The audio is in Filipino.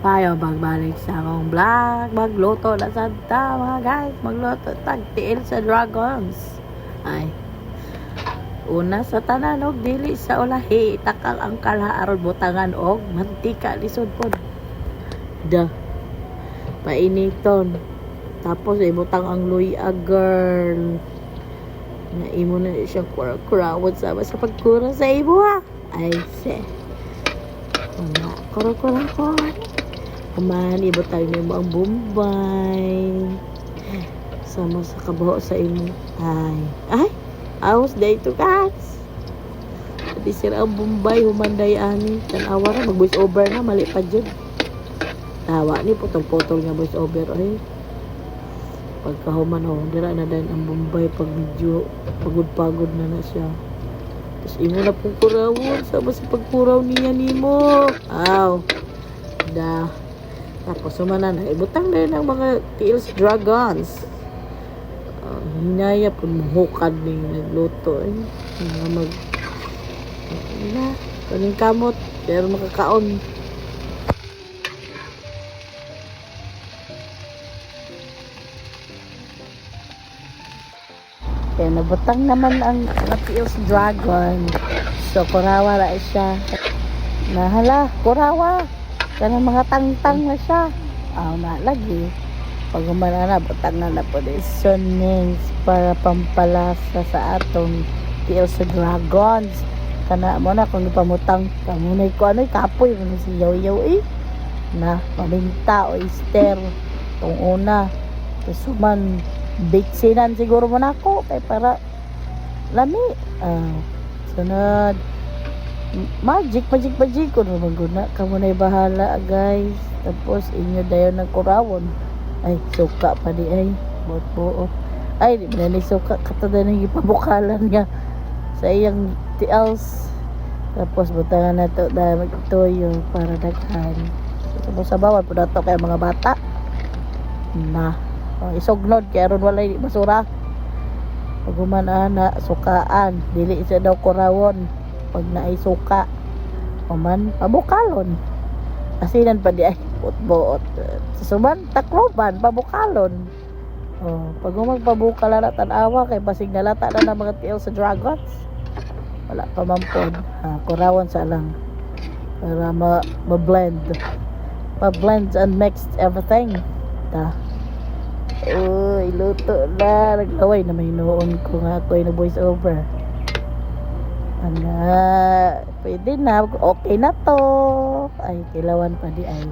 Tayo magbalik sa akong vlog. Magluto na sa mga guys. Magluto tagtiil sa dragons. Ay. Una sa tanan og dili sa ulahi. Takal ang kalhaarod butangan og mantika lisod pod. Painiton. Tapos ibutang ang luya girl. Na imo na siyang kurawad sa pagkura sa imo ha. Ay se. Kuro-kuro ko. Kuman, ibutang nimo ang Bombay. Sama sa kabuho sa imo. Ay, aos day to guys. Di sira ang Bombay, humanday ani. Tanawa na, mag-voice over na, mali pa dyan. Tawa ni, putol-putol nga voice over. Ay, pagkahuman ho, dira na din ang Bombay pag medyo pagod-pagod na siya. Tapos imo na pong kurawon, sama sa pagkuraw niya nimo. Aw, tapos sumana na, ibutang na yun ang mga tiils dragons. Hinaya po mahukad ni nagluto. Kaning kamot, pero makakaon. Kaya nabutang naman ang tiils dragon. So, kurawa na siya. Nahala, kurawa. Kaya mga tangtang na siya. Na lagi. Pag umana na, butang na po din. Sonings para pampalasa sa atong tiils dragons. Kana mo na, kung ipamutang, kamunay ko ano, kapoy mo si yaw-yaw na, maminta o ister. Itong una. Tapos man, biksinan siguro mo na ako. Kaya para, lami. Sunod. Magic ko naman guna. Kamu na'y bahala guys. Tapos inyo dayon ng kurawon. Ay, suka pa di ay. Buot-buot. Ay, di ba na suka. Katada na ipabukalan nga sa iyang tials. Tapos butangan na ito dahil magtoyo para daghan. Tapos sa bawal po na ito kaya mga bata. Isugnod kaya ron walay basura. Pag na sukaan. Dili isa daw kurawon. Pag naisuka man pabukalon asinan pa di ay buot-buot susuman takloban pabukalon pag magpabukal na tanawa kay basig nalata na ng mga tiils sa dragons wala pa mampod kurawon sa lang para ma-blend and mix everything luto na naglaway na may noon ko nga ako na voice over pwede na, okay na to. Ay, kilawan pa di ay.